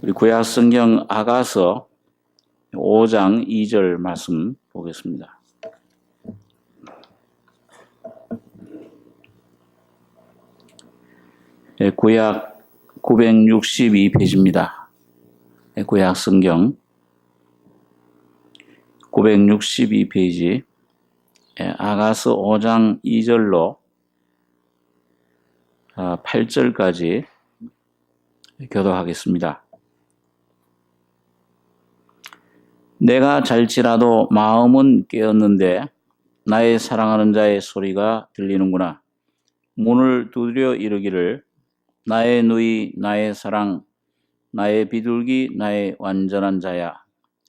우리 구약 성경 아가서 5장 2절 말씀 보겠습니다. 구약 962페이지입니다. 구약 성경 962페이지 아가서 5장 2절로 8절까지 교독하겠습니다. 내가 잘지라도 마음은 깨었는데 나의 사랑하는 자의 소리가 들리는구나. 문을 두드려 이르기를 나의 누이 나의 사랑 나의 비둘기 나의 완전한 자야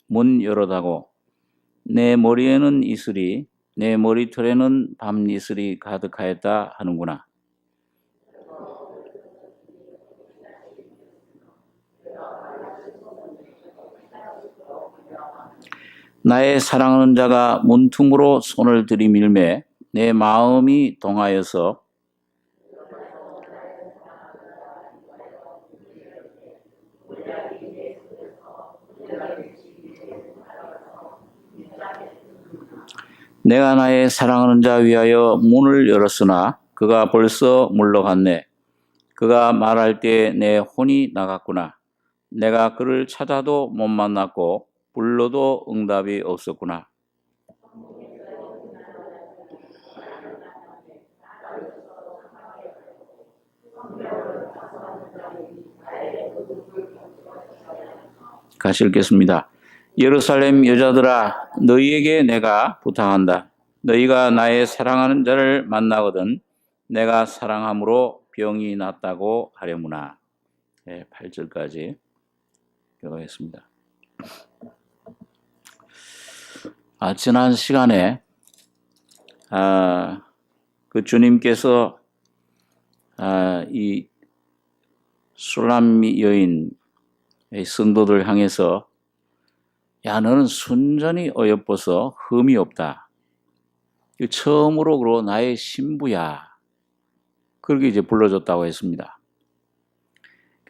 문 열어다고 내 머리에는 이슬이 내 머리털에는 밤 이슬이 가득하였다 하는구나. 나의 사랑하는 자가 문틈으로 손을 들이밀매 내 마음이 동하여서 내가 나의 사랑하는 자 위하여 문을 열었으나 그가 벌써 물러갔네. 그가 말할 때 내 혼이 나갔구나. 내가 그를 찾아도 못 만났고 불러도 응답이 없었구나. 같이 읽겠습니다. 예루살렘 여자들아 너희에게 내가 부탁한다. 너희가 나의 사랑하는 자를 만나거든 내가 사랑함으로 병이 낫다고 하려무나. 8절까지 교독했습니다. 지난 시간에 그 주님께서 이 술람 여인 성도들 향해서 야 너는 순전히 어여뻐서 흠이 없다. 처음으로 나의 신부야. 그렇게 이제 불러줬다고 했습니다.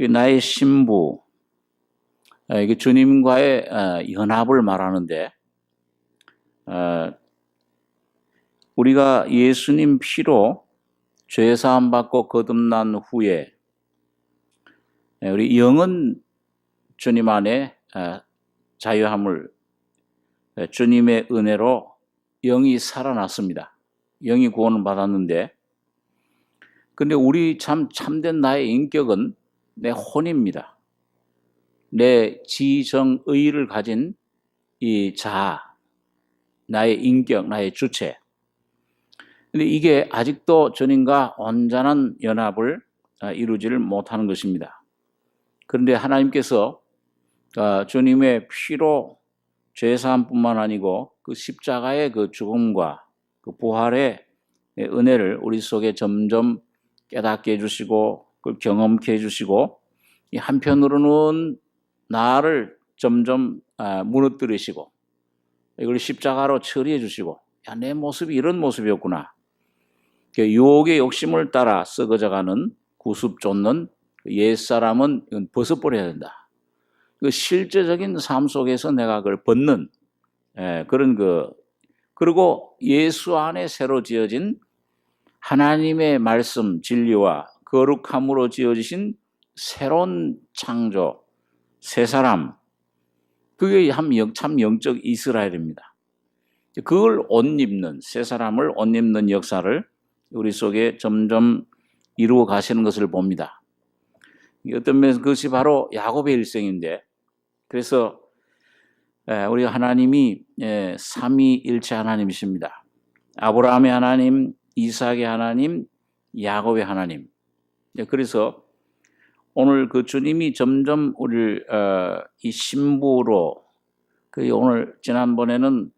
나의 신부, 이게 주님과의 연합을 말하는데 우리가 예수님 피로 죄사함 받고 거듭난 후에 우리 영은 주님 안에 자유함을 주님의 은혜로 영이 살아났습니다. 영이 구원을 받았는데 근데 우리 참된 나의 인격은 내 혼입니다. 내 지정의를 가진 이 자아, 나의 인격, 나의 주체. 근데 이게 아직도 주님과 온전한 연합을 이루지를 못하는 것입니다. 그런데 하나님께서 주님의 피로 죄사함뿐만 아니고 그 십자가의 그 죽음과 그 부활의 은혜를 우리 속에 점점 깨닫게 해주시고 그걸 경험케 해주시고 한편으로는 나를 점점 무너뜨리시고 이걸 십자가로 처리해 주시고 야, 내 모습이 이런 모습이었구나. 유혹의 욕심을 따라 썩어져가는 구습 쫓는 옛사람은 벗어버려야 된다. 그 실제적인 삶 속에서 내가 그걸 벗는 그런 그리고 예수 안에 새로 지어진 하나님의 말씀 진리와 거룩함으로 지어지신 새로운 창조 새 사람 그게 참 영적 이스라엘입니다. 그걸 옷 입는 새 사람을 옷 입는 역사를 우리 속에 점점 이루어 가시는 것을 봅니다. 어떤 면에서 그것이 바로 야곱의 일생인데 그래서 우리 하나님이 삼위일체 하나님이십니다. 아브라함의 하나님, 이삭의 하나님, 야곱의 하나님. 그래서 오늘 그 주님이 점점 우리를 이 신부로 오늘 지난번에는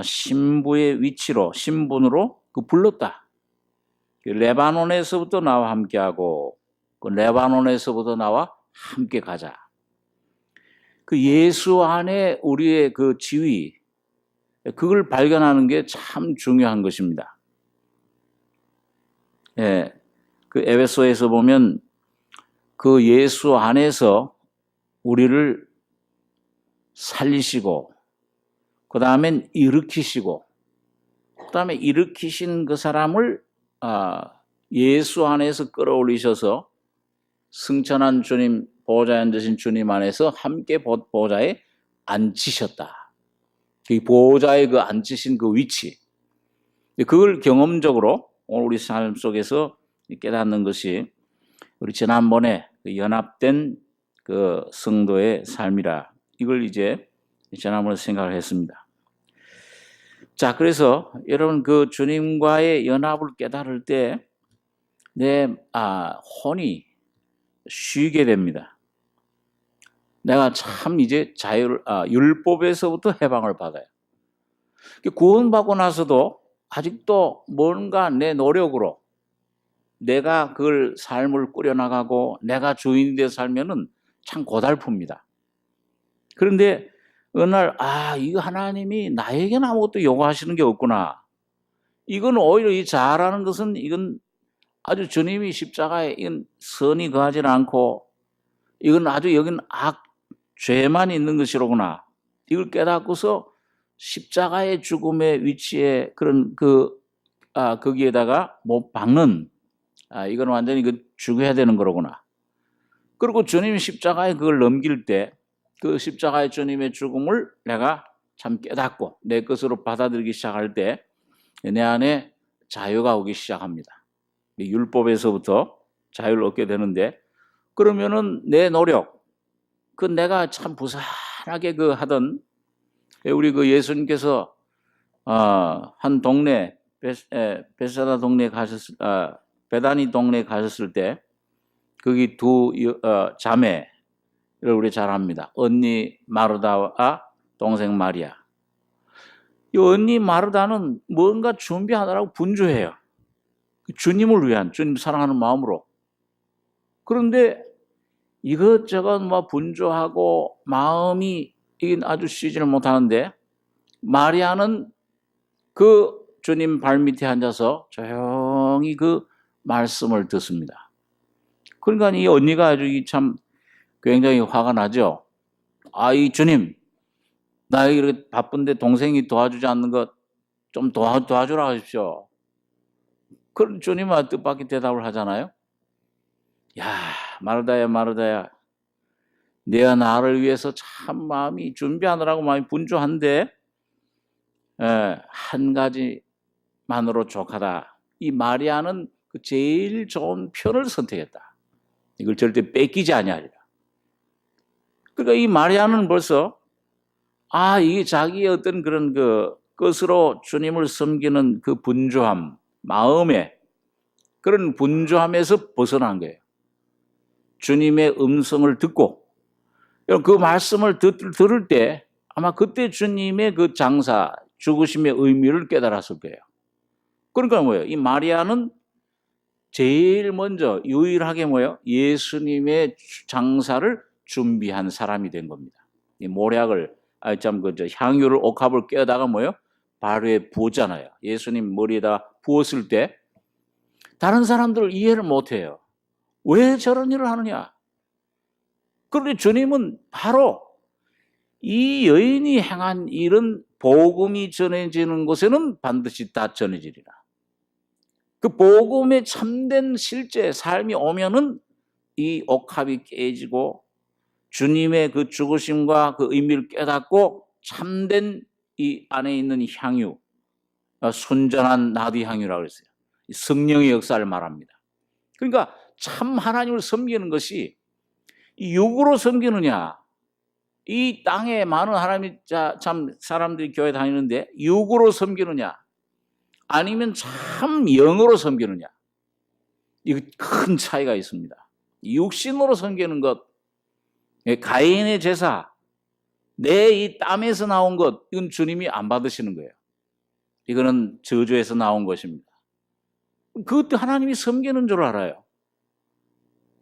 신부의 위치로 신분으로 불렀다. 레바논에서부터 나와 함께하고 그 레바논에서부터 나와 함께 가자. 그 예수 안에 우리의 그 지위 그걸 발견하는 게 참 중요한 것입니다. 그 에베소에서 보면 그 예수 안에서 우리를 살리시고 그 다음엔 일으키시고 그 다음에 일으키신 그 사람을 예수 안에서 끌어올리셔서 승천한 주님, 보좌에 앉으신 주님 안에서 함께 보좌에 앉히셨다. 그 보좌에 그 앉히신 그 위치, 그걸 경험적으로 오늘 우리 삶 속에서 깨닫는 것이 우리 지난번에 연합된 그 성도의 삶이라, 이걸 이제 지난번에 생각을 했습니다. 자, 그래서 여러분 그 주님과의 연합을 깨달을 때 내 혼이 쉬게 됩니다. 내가 참 이제 율법에서부터 해방을 받아요. 구원받고 나서도 아직도 뭔가 내 노력으로 내가 그걸 삶을 꾸려나가고 내가 주인이 되어 살면은 참 고달픕니다. 그런데 어느 날 이거 하나님이 나에게는 아무것도 요구하시는 게 없구나. 이건 오히려 이 잘하는 것은 이건 아주 주님이 십자가에 이건 선이 거하지 않고 이건 아주 여긴 죄만 있는 것이로구나. 이걸 깨닫고서 십자가의 죽음의 위치에 그런 거기에다가 못 박는 이건 완전히 죽여야 되는 거로구나. 그리고 주님이 십자가에 그걸 넘길 때 그 십자가의 주님의 죽음을 내가 참 깨닫고 내 것으로 받아들이기 시작할 때 내 안에 자유가 오기 시작합니다. 율법에서부터 자유를 얻게 되는데, 그러면은 내 노력, 내가 참 부산하게 하던 우리 예수님께서 한 동네 베사다 동네에 베다니 동네에 가셨을 때 거기 두 자매를 우리 잘 압니다. 언니 마르다와 동생 마리아. 이 언니 마르다는 뭔가 준비하느라고 분주해요. 주님을 위한, 주님 사랑하는 마음으로. 그런데 이것저것 분주하고 마음이 이게 아주 쉬지를 못하는데, 마리아는 그 주님 발밑에 앉아서 조용히 그 말씀을 듣습니다. 그러니까 이 언니가 아주 참 굉장히 화가 나죠. 이 주님, 나 이렇게 바쁜데 동생이 도와주지 않는 것 좀 도와주라 하십시오. 그런 주님은 뜻밖의 대답을 하잖아요. 야, 마르다야, 내가 나를 위해서 참 마음이 준비하느라고 마음이 분주한데 한 가지만으로 족하다. 이 마리아는 그 제일 좋은 편을 선택했다. 이걸 절대 뺏기지 아니하리라. 그러니까 이 마리아는 벌써 이게 자기의 어떤 그런 것으로 주님을 섬기는 그 분주함, 마음에 그런 분주함에서 벗어난 거예요. 주님의 음성을 듣고 그 말씀을 들을 때 아마 그때 주님의 그 장사, 죽으심의 의미를 깨달았을 거예요. 그러니까 뭐예요? 이 마리아는 제일 먼저 유일하게 예수님의 장사를 준비한 사람이 된 겁니다. 이 모략을 향유를 옥합을 깨다가 발에 부었잖아요. 예수님 머리에다 부었을 때 다른 사람들을 이해를 못해요. 왜 저런 일을 하느냐? 그런데 주님은 바로 이 여인이 행한 일은 복음이 전해지는 곳에는 반드시 다 전해지리라. 그 복음의 참된 실제 삶이 오면은 이 옥합이 깨지고 주님의 그 죽으심과 그 의미를 깨닫고 참된 이 안에 있는 향유, 순전한 나디 향유라고 그랬어요. 성령의 역사를 말합니다. 그러니까 참 하나님을 섬기는 것이 육으로 섬기느냐, 이 땅에 많은 하나님이 참 사람들이 교회 다니는데 육으로 섬기느냐, 아니면 참 영으로 섬기느냐, 이거 큰 차이가 있습니다. 육신으로 섬기는 것, 가인의 제사, 내 이 땀에서 나온 것, 이건 주님이 안 받으시는 거예요. 이거는 저주에서 나온 것입니다. 그것도 하나님이 섬기는 줄 알아요.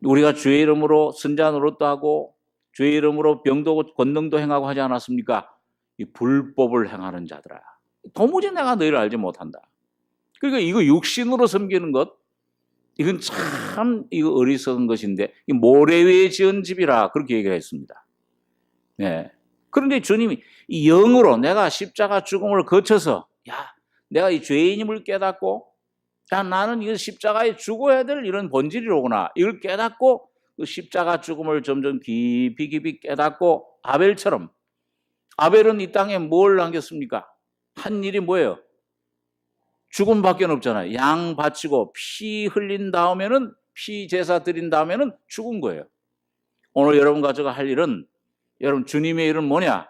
우리가 주의 이름으로 선자 노릇도 하고 주의 이름으로 병도 권능도 행하고 하지 않았습니까? 이 불법을 행하는 자들아, 도무지 내가 너희를 알지 못한다. 그러니까 이거 육신으로 섬기는 것, 이건 참 어리석은 것인데 모래 위에 지은 집이라 그렇게 얘기를 했습니다. 네. 그런데 주님이 이 영으로 내가 십자가 죽음을 거쳐서 내가 이 죄인임을 깨닫고 나는 이 십자가에 죽어야 될 이런 본질이로구나. 이걸 깨닫고 그 십자가 죽음을 점점 깊이 깨닫고 아벨처럼 아벨은 이 땅에 뭘 남겼습니까? 한 일이 뭐예요? 죽음밖에 없잖아요. 양 바치고 피 흘린 다음에는 피 제사 드린 다음에는 죽은 거예요. 오늘 여러분과 제가 할 일은 여러분 주님의 일은 뭐냐?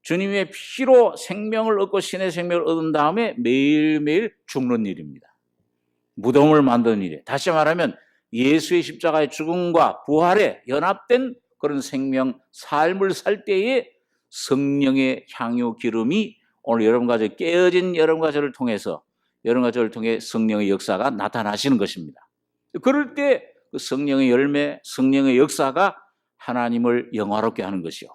주님의 피로 생명을 얻고 신의 생명을 얻은 다음에 매일매일 죽는 일입니다. 무덤을 만드는 일이에요. 다시 말하면 예수의 십자가의 죽음과 부활에 연합된 그런 생명, 삶을 살 때에 성령의 향유 기름이 오늘 여러분과 저 깨어진 여러분과 저를 통해서 여러분과 저를 통해 성령의 역사가 나타나시는 것입니다. 그럴 때 그 성령의 열매, 성령의 역사가 하나님을 영화롭게 하는 것이요.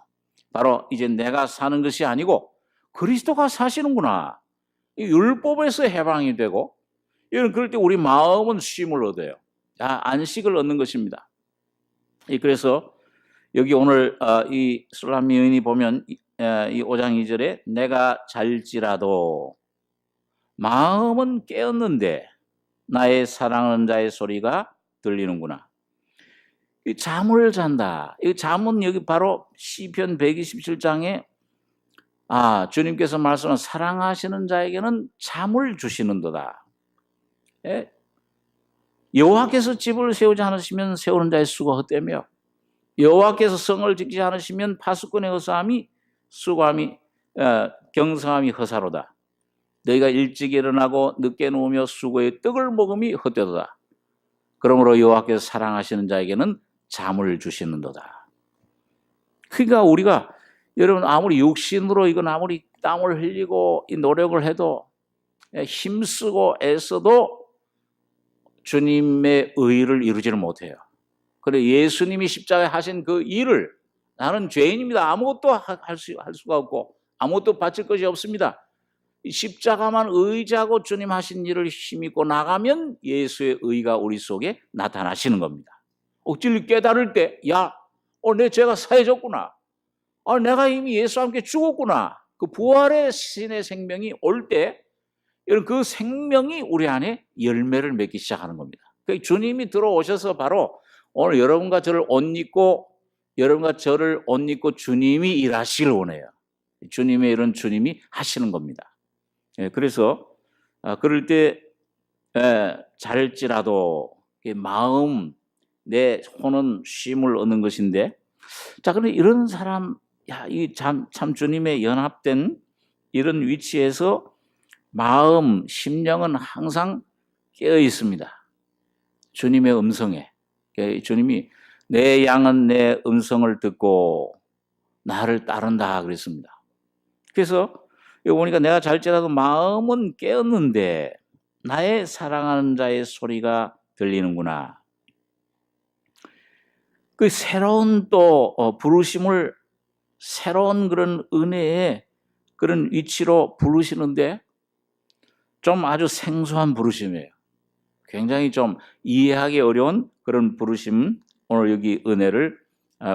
바로 이제 내가 사는 것이 아니고 그리스도가 사시는구나. 이 율법에서 해방이 되고 그럴 때 우리 마음은 쉼을 얻어요. 안식을 얻는 것입니다. 그래서 여기 오늘 이 술람미 여인이 보면 이 5장 2절에 내가 잘지라도 마음은 깨었는데 나의 사랑하는 자의 소리가 들리는구나. 잠을 잔다. 이 잠은 여기 바로 시편 127장에 주님께서 말씀한 사랑하시는 자에게는 잠을 주시는도다. 여호와께서 집을 세우지 않으시면 세우는 자의 수가 헛되며 여호와께서 성을 짓지 않으시면 파수꾼의 허사함이 수고함이 경성함이 허사로다. 너희가 일찍 일어나고 늦게 누우며 수고의 떡을 먹음이 헛되도다. 그러므로 여호와께서 사랑하시는 자에게는 잠을 주시는도다. 그러니까 우리가 여러분 아무리 육신으로 이건 아무리 땀을 흘리고 이 노력을 해도 힘쓰고 애써도 주님의 의를 이루지를 못해요. 그래 예수님이 십자가에 하신 그 일을 나는 죄인입니다. 아무것도 할 수가 없고 아무것도 바칠 것이 없습니다. 십자가만 의지하고 주님 하신 일을 힘입고 나가면 예수의 의가 우리 속에 나타나시는 겁니다. 억지로 깨달을 때 내 죄가 사해졌구나. 내가 이미 예수와 함께 죽었구나. 그 부활의 신의 생명이 올 때 그 생명이 우리 안에 열매를 맺기 시작하는 겁니다. 주님이 들어오셔서 바로 오늘 여러분과 저를 옷 입고 주님이 일하시길 원해요. 주님의 일은 주님이 하시는 겁니다. 그래서 그럴 때 잘지라도 마음 내 혼은 쉼을 얻는 것인데 그런데 이런 사람 참 주님의 연합된 이런 위치에서 마음 심령은 항상 깨어 있습니다. 주님의 음성에 주님이 내 양은 내 음성을 듣고 나를 따른다 그랬습니다. 그래서 여기 보니까 내가 잘지라도 마음은 깨었는데 나의 사랑하는 자의 소리가 들리는구나. 그 새로운 또 부르심을 새로운 그런 은혜의 그런 위치로 부르시는데 좀 아주 생소한 부르심이에요. 굉장히 좀 이해하기 어려운 그런 부르심 오늘 여기 은혜를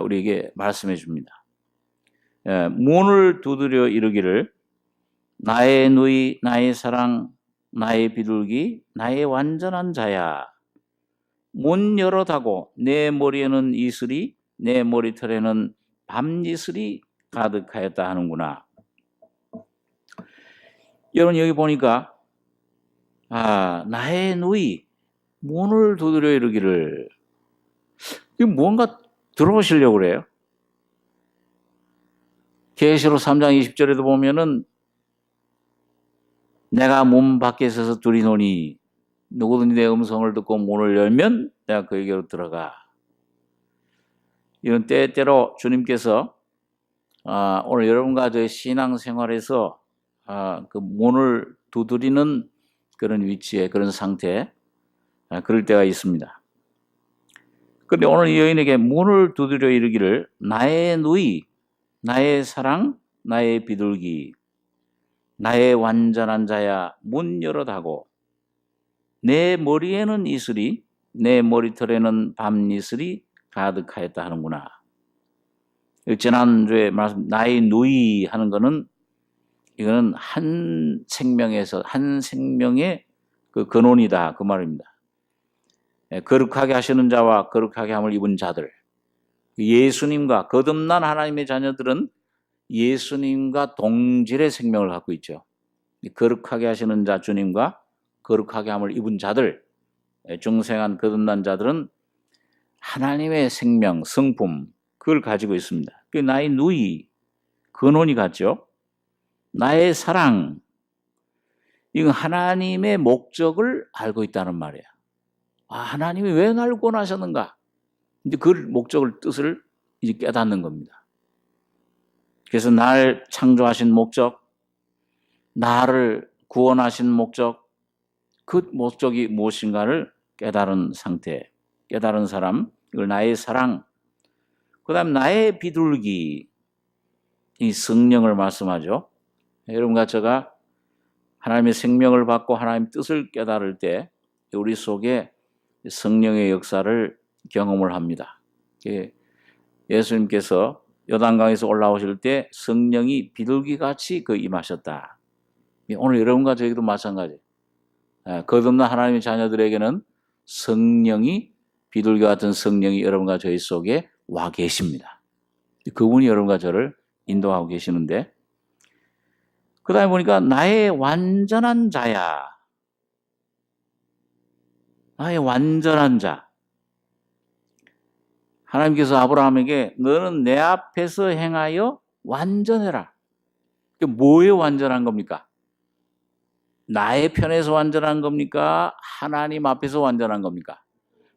우리에게 말씀해 줍니다. 문을 두드려 이르기를 나의 누이 나의 사랑 나의 비둘기 나의 완전한 자야 문 열어다고 내 머리에는 이슬이 내 머리털에는 밤이슬이 가득하였다 하는구나. 여러분 여기 보니까 나의 누이 문을 두드려 이르기를 뭔가 들어오시려고 그래요. 계시록 3장 20절에도 보면은 내가 문 밖에 서서 두리노니 누구든지 내 음성을 듣고 문을 열면 내가 그에게로 들어가. 이런 때때로 주님께서 오늘 여러분과 저의 신앙생활에서 그 문을 두드리는 그런 위치에 그런 상태에 그럴 때가 있습니다. 그런데 오늘 이 여인에게 문을 두드려 이르기를 나의 누이 나의 사랑 나의 비둘기 나의 완전한 자야 문 열어다고 내 머리에는 이슬이 내 머리털에는 밤이슬이 가득하였다 하는구나. 지난주에 말씀 나의 누이 하는 거는 이거는 한 생명에서 한 생명의 그 근원이다 그 말입니다. 거룩하게 하시는 자와 거룩하게 함을 입은 자들, 예수님과 거듭난 하나님의 자녀들은 예수님과 동질의 생명을 갖고 있죠. 거룩하게 하시는 자 주님과 거룩하게 함을 입은 자들, 중생한 거듭난 자들은 하나님의 생명, 성품 그걸 가지고 있습니다. 그게 나의 누이, 근원이 같죠. 나의 사랑, 이건 하나님의 목적을 알고 있다는 말이야. 하나님이 왜 날 구원하셨는가? 이제 그 목적을, 뜻을 이제 깨닫는 겁니다. 그래서 날 창조하신 목적, 나를 구원하신 목적, 그 목적이 무엇인가를 깨달은 상태, 깨달은 사람, 이걸 나의 사랑, 그 다음 나의 비둘기, 이 성령을 말씀하죠. 여러분과 제가 하나님의 생명을 받고 하나님의 뜻을 깨달을 때 우리 속에 성령의 역사를 경험을 합니다. 예수님께서 요단강에서 올라오실 때 성령이 비둘기같이 임하셨다. 오늘 여러분과 저에게도 마찬가지. 거듭난 하나님의 자녀들에게는 성령이, 비둘기 같은 성령이 여러분과 저희 속에 와 계십니다. 그분이 여러분과 저를 인도하고 계시는데, 그 다음에 보니까 나의 완전한 자야. 나의 완전한 자. 하나님께서 아브라함에게 너는 내 앞에서 행하여 완전해라. 뭐에 완전한 겁니까? 나의 편에서 완전한 겁니까? 하나님 앞에서 완전한 겁니까?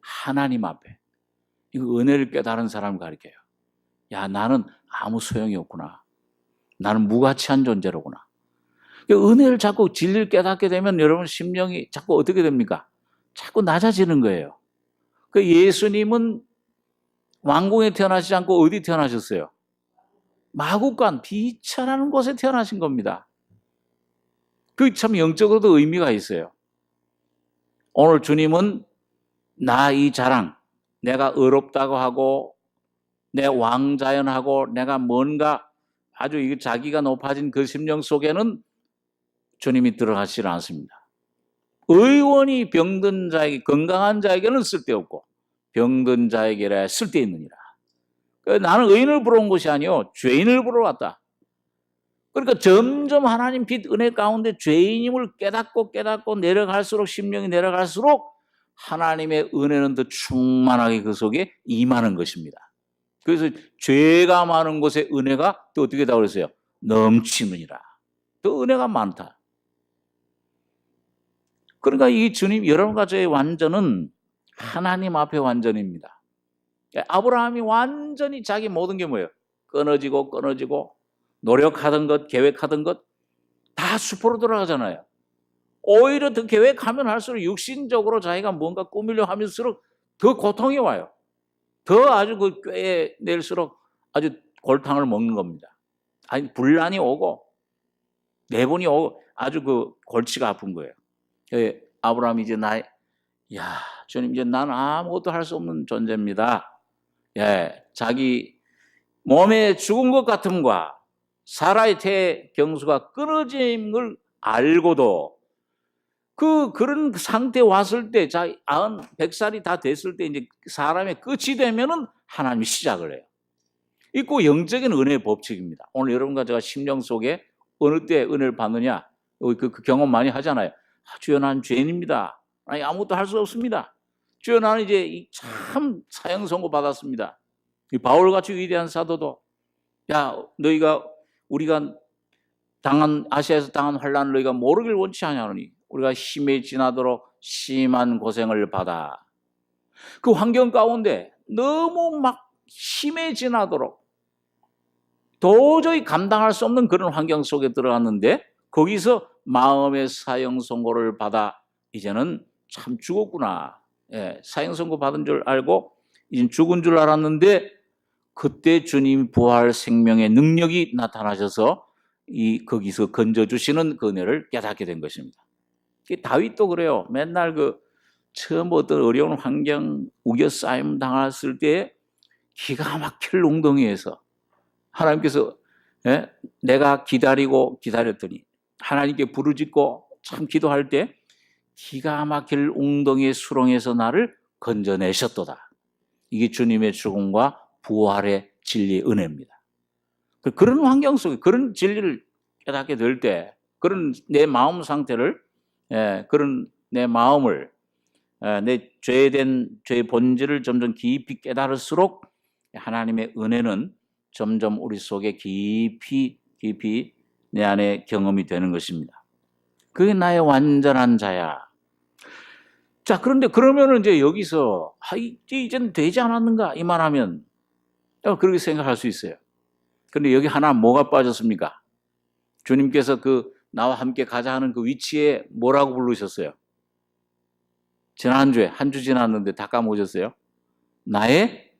하나님 앞에. 이거 은혜를 깨달은 사람을 가리켜요. 야, 나는 아무 소용이 없구나. 나는 무가치한 존재로구나. 은혜를 자꾸 진리를 깨닫게 되면 여러분 심령이 자꾸 어떻게 됩니까? 자꾸 낮아지는 거예요. 예수님은 왕궁에 태어나시지 않고 어디 태어나셨어요? 마국간, 비천하는 곳에 태어나신 겁니다. 그게 참 영적으로도 의미가 있어요. 오늘 주님은 나 이 자랑, 내가 의롭다고 하고 내 왕자연하고 내가 뭔가 아주 자기가 높아진 그 심령 속에는 주님이 들어가시지 않습니다. 의원이 병든 자에게, 건강한 자에게는 쓸데없고 병든 자에게라 쓸데있느니라. 나는 의인을 부러운 것이 아니요 죄인을 부러 왔다. 그러니까 점점 하나님 빛 은혜 가운데 죄인임을 깨닫고 내려갈수록, 심령이 내려갈수록 하나님의 은혜는 더 충만하게 그 속에 임하는 것입니다. 그래서 죄가 많은 곳에 은혜가 또 어떻게 다 그랬어요? 넘치느니라. 또 은혜가 많다. 그러니까 이 주님, 여러분과 저의 완전은 하나님 앞에 완전입니다. 아브라함이 완전히 자기 모든 게 뭐예요? 끊어지고 노력하던 것, 계획하던 것 다 수포로 돌아가잖아요. 오히려 더 계획하면 할수록 육신적으로 자기가 뭔가 꾸미려 하면서록 더 고통이 와요. 더 아주 꿰낼수록 아주 골탕을 먹는 겁니다. 아니, 분란이 오고 내분이 오고 아주 골치가 아픈 거예요. 아브라함이 이제 주님, 이제 나는 아무것도 할 수 없는 존재입니다. 자기 몸에 죽은 것 같음과 사라의 태 경수가 끊어짐을 알고도 그런 상태에 왔을 때, 자기 100살이 다 됐을 때 이제 사람의 끝이 되면은 하나님이 시작을 해요. 이거 영적인 은혜의 법칙입니다. 오늘 여러분과 제가 심령 속에 어느 때 은혜를 받느냐, 그 경험 많이 하잖아요. 주여, 나는 죄인입니다. 아니, 아무것도 할 수 없습니다. 주여, 나는 이제 참 사형 선고 받았습니다. 바울같이 위대한 사도도, 우리가 아시아에서 당한 환난을 너희가 모르길 원치 아니하노니 우리가 힘에 지나도록 심한 고생을 받아. 그 환경 가운데 너무 막 힘에 지나도록 도저히 감당할 수 없는 그런 환경 속에 들어갔는데, 거기서 마음의 사형 선고를 받아 이제는 참 죽었구나. 사형 선고 받은 줄 알고 이제 죽은 줄 알았는데, 그때 주님 부활 생명의 능력이 나타나셔서 거기서 건져주시는 그 은혜를 깨닫게 된 것입니다. 다윗도 그래요. 맨날 처음 어떤 어려운 환경, 우겨싸임 당했을 때 기가 막힐 웅덩이에서 하나님께서 내가 기다렸더니 하나님께 부르짖고 참 기도할 때 기가 막힐 웅덩이의 수렁에서 나를 건져내셨도다. 이게 주님의 죽음과 부활의 진리의 은혜입니다. 그런 환경 속에 그런 진리를 깨닫게 될 때 그런 내 마음 상태를 그런 내 마음을 내 죄의 본질을 점점 깊이 깨달을수록 하나님의 은혜는 점점 우리 속에 깊이 내 안에 경험이 되는 것입니다. 그게 나의 완전한 자야. 자, 그런데 그러면은 이제 여기서 이제는 되지 않았는가 이 말하면 그렇게 생각할 수 있어요. 그런데 여기 하나 뭐가 빠졌습니까? 주님께서 나와 함께 가자 하는 그 위치에 뭐라고 부르셨어요? 지난주에 한 주 지났는데 다 까먹으셨어요? 나의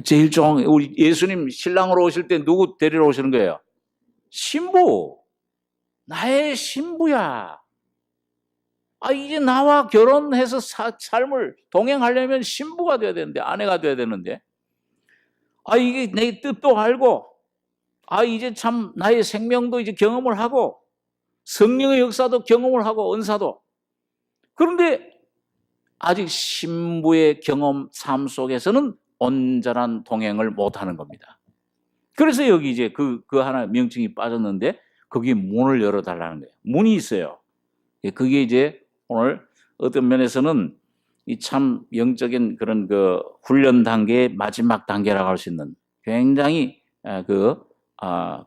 제일 우리 예수님 신랑으로 오실 때 누구 데리러 오시는 거예요? 신부. 나의 신부야. 이제 나와 결혼해서 삶을 동행하려면 신부가 돼야 되는데, 아내가 돼야 되는데, 이게 내 뜻도 알고, 이제 참 나의 생명도 이제 경험을 하고, 성령의 역사도 경험을 하고, 은사도. 그런데 아직 신부의 경험 삶 속에서는 온전한 동행을 못하는 겁니다. 그래서 여기 이제 그 하나 명칭이 빠졌는데 거기에 문을 열어달라는 거예요. 문이 있어요. 그게 이제 오늘 어떤 면에서는 이 참 영적인 그런 훈련 단계의 마지막 단계라고 할 수 있는 굉장히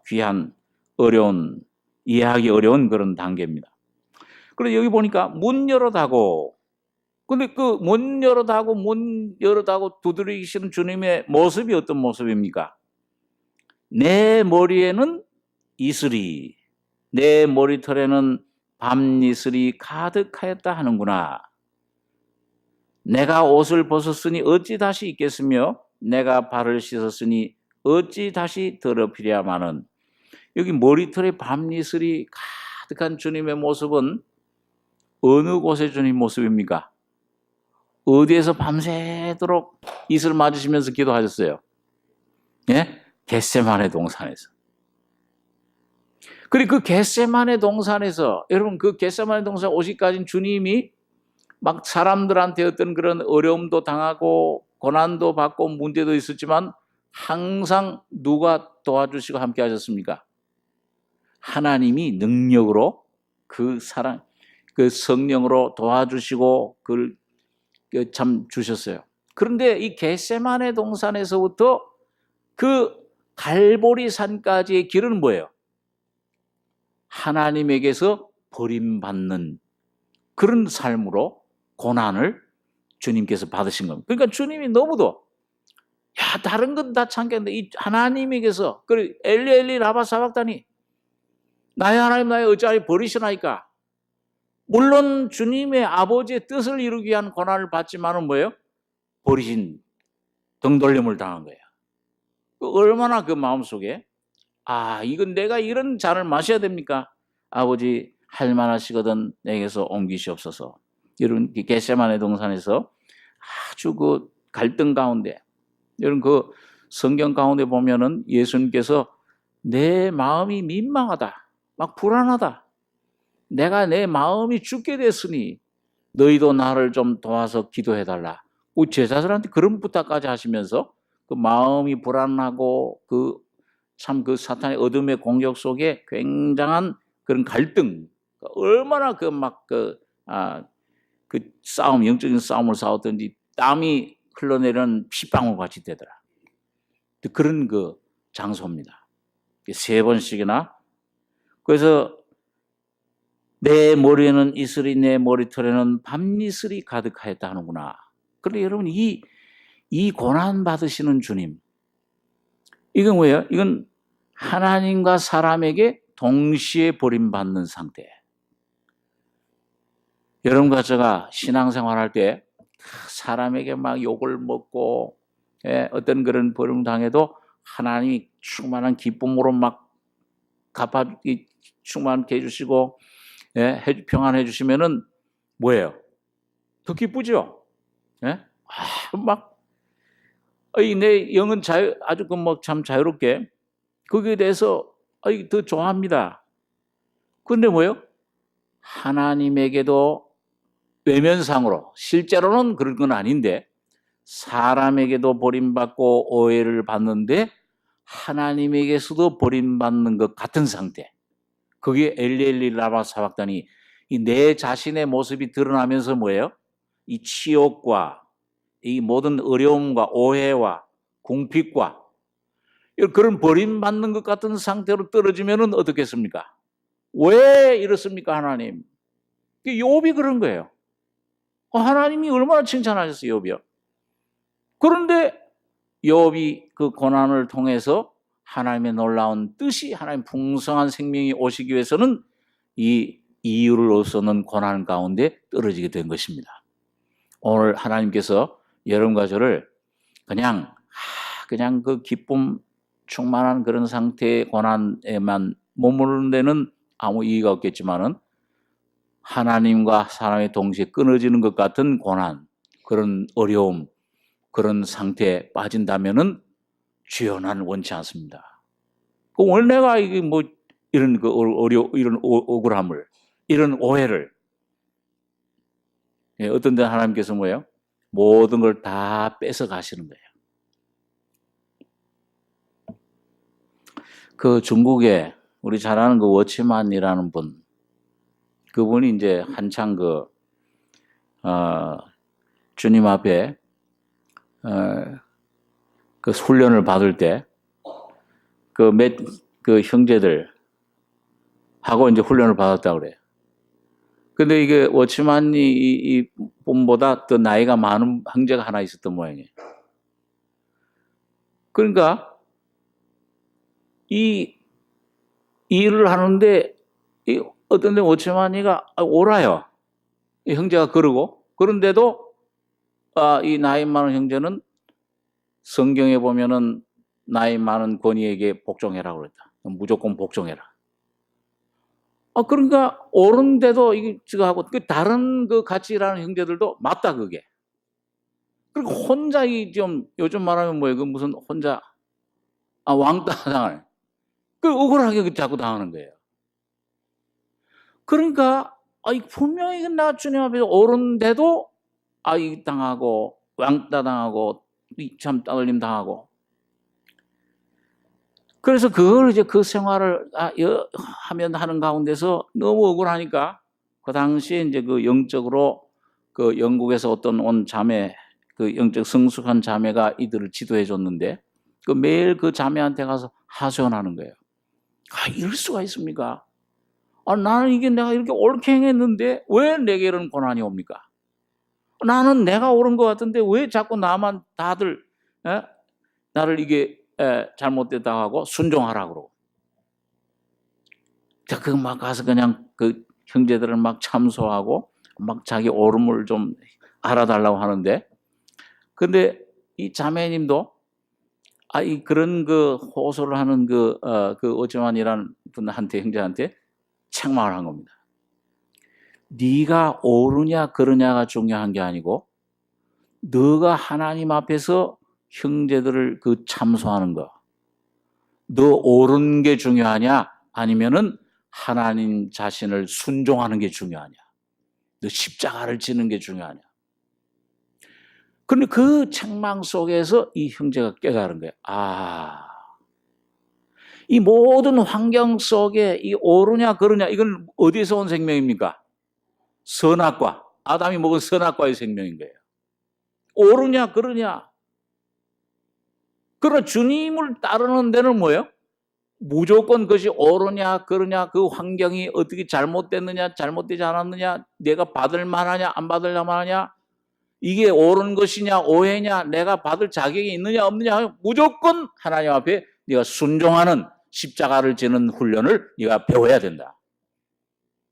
귀한 어려운 이해하기 어려운 그런 단계입니다. 그래서 여기 보니까 문 열어다고. 근데 문 열어다고 두드리시는 주님의 모습이 어떤 모습입니까? 내 머리에는 이슬이, 내 머리털에는 밤이슬이 가득하였다 하는구나. 내가 옷을 벗었으니 어찌 다시 입겠으며 내가 발을 씻었으니 어찌 다시 더럽히랴마는. 여기 머리털에 밤이슬이 가득한 주님의 모습은 어느 곳의 주님 모습입니까? 어디에서 밤새도록 이슬 맞으시면서 기도하셨어요? 예? 겟세마네 동산에서. 그리고 그 겟세마네 동산에서 여러분 그 겟세마네 동산 오시까지 주님이 막 사람들한테 어떤 그런 어려움도 당하고 고난도 받고 문제도 있었지만 항상 누가 도와주시고 함께 하셨습니까? 하나님이 능력으로 그 사랑, 그 성령으로 도와주시고 그걸 참 주셨어요. 그런데 이 겟세마네 동산에서부터 그 갈보리 산까지의 길은 뭐예요? 하나님에게서 버림받는 그런 삶으로 고난을 주님께서 받으신 겁니다. 그러니까 주님이 너무도 다른 건 다 참겠는데 이 하나님에게서 그리고 엘리 엘리 라마 사박다니 나의 하나님 나의 어찌하여 버리시나이까. 물론 주님의 아버지의 뜻을 이루기 위한 고난을 받지만은 뭐예요? 버리신 등돌림을 당한 거예요. 얼마나 그 마음속에 이건 내가 이런 잔을 마셔야 됩니까? 아버지 할만하시거든 내게서 옮기시옵소서. 이런 겟세마네 동산에서 아주 그 갈등 가운데 이런 그 성경 가운데 보면은 예수님께서 내 마음이 민망하다, 막 불안하다. 내가 내 마음이 죽게 됐으니 너희도 나를 좀 도와서 기도해달라. 제자들한테 그런 부탁까지 하시면서 그 마음이 불안하고 참 그 사탄의 어둠의 공격 속에 굉장한 그런 갈등, 얼마나 싸움, 영적인 싸움을 싸웠던지 땀이 흘러내리는 피방울 같이 되더라. 그런 장소입니다. 3번씩이나. 그래서 내 머리에는 이슬이 내 머리털에는 밤이슬이 가득하였다 하는구나. 그런데 여러분 이 고난 받으시는 주님, 이건 뭐예요? 이건 하나님과 사람에게 동시에 버림받는 상태. 여러분과 제가 신앙생활할 때 사람에게 막 욕을 먹고 어떤 그런 버림을 당해도 하나님이 충만한 기쁨으로 막 충만하게 해주시고 평안해 주시면은 뭐예요? 더 기쁘죠? 막 내 영은 아주 참 자유롭게 거기에 대해서 더 좋아합니다. 그런데 뭐예요? 하나님에게도 외면상으로, 실제로는 그런 건 아닌데 사람에게도 버림받고 오해를 받는데 하나님에게서도 버림받는 것 같은 상태. 그게 엘리엘리 라마 사박단이 내 자신의 모습이 드러나면서 뭐예요? 이 치욕과 이 모든 어려움과 오해와 궁핍과 그런 버림받는 것 같은 상태로 떨어지면 어떻겠습니까? 왜 이렇습니까, 하나님? 욥이 그런 거예요. 하나님이 얼마나 칭찬하셨어요, 욥이요. 그런데 욥이 그 고난을 통해서 하나님의 놀라운 뜻이, 하나님 풍성한 생명이 오시기 위해서는 이 이유를 없어는 고난 가운데 떨어지게 된 것입니다. 오늘 하나님께서 여러분과 저를 그냥 그 기쁨 충만한 그런 상태의 고난에만 머무르는 데는 아무 이의가 없겠지만은 하나님과 사람의 동시에 끊어지는 것 같은 고난, 그런 어려움, 그런 상태에 빠진다면은 주여 나는 원치 않습니다. 오늘 내가 이게 이런 이런 억울함을, 이런 오해를, 어떤 데 하나님께서 뭐예요? 모든 걸 다 뺏어 가시는 거예요. 그 중국에 우리 잘 아는 그 워치만이라는 분, 그분이 이제 한창 주님 앞에 그 훈련을 받을 때 그 형제들 하고 이제 훈련을 받았다 그래요. 근데 이게 워치만이 이 분보다 더 나이가 많은 형제가 하나 있었던 모양이에요. 그러니까 이 일을 하는데 어떤 데 워치만이가 오라요. 이 형제가 그러고, 그런데도 이 나이 많은 형제는 성경에 보면은 나이 많은 권위에게 복종해라고 그랬다. 무조건 복종해라. 그러니까 옳은데도 이게 지금 하고 다른 그 같이 일하는 형제들도 맞다 그게. 그리고 혼자 좀 요즘 말하면 뭐예요? 그 무슨 혼자 왕따 당할. 억울하게 자꾸 당하는 거예요. 그러니까 분명히 나 주님 앞에서 옳은데도 당하고 왕따 당하고 참 따돌림 당하고. 그래서 그걸 이제 그 생활을 하는 가운데서 너무 억울하니까 그 당시에 이제 그 영적으로 그 영국에서 어떤 온 자매, 그 영적 성숙한 자매가 이들을 지도해 줬는데 매일 그 자매한테 가서 하소연하는 거예요. 이럴 수가 있습니까? 나는 이게 내가 이렇게 옳게 행했는데 왜 내게 이런 고난이 옵니까? 나는 내가 옳은 것 같은데 왜 자꾸 나만 다들 나를 이게 잘못됐다고 하고 순종하라고 그러고. 막 가서 그냥 그 형제들을 막 참소하고 막 자기 옳음을 좀 알아달라고 하는데, 근데 이 자매님도 그런 그 호소를 하는 그 오지만이라는 분한테, 형제한테 책망을 한 겁니다. 네가 옳으냐 그러냐가 중요한 게 아니고 너가 하나님 앞에서 형제들을 그 참소하는 거, 너 옳은 게 중요하냐 아니면은 하나님 자신을 순종하는 게 중요하냐, 너 십자가를 지는 게 중요하냐. 그런데 그 책망 속에서 이 형제가 깨달은 거예요. 이 모든 환경 속에 이 옳으냐 그러냐, 이건 어디서 온 생명입니까? 선악과, 아담이 먹은 선악과의 생명인 거예요. 옳으냐 그러냐. 그러나 주님을 따르는 데는 뭐예요? 무조건 그것이 옳으냐 그러냐, 그 환경이 어떻게 잘못됐느냐 잘못되지 않았느냐, 내가 받을 만하냐 안 받을 만하냐, 이게 옳은 것이냐 오해냐, 내가 받을 자격이 있느냐 없느냐, 무조건 하나님 앞에 네가 순종하는 십자가를 지는 훈련을 네가 배워야 된다.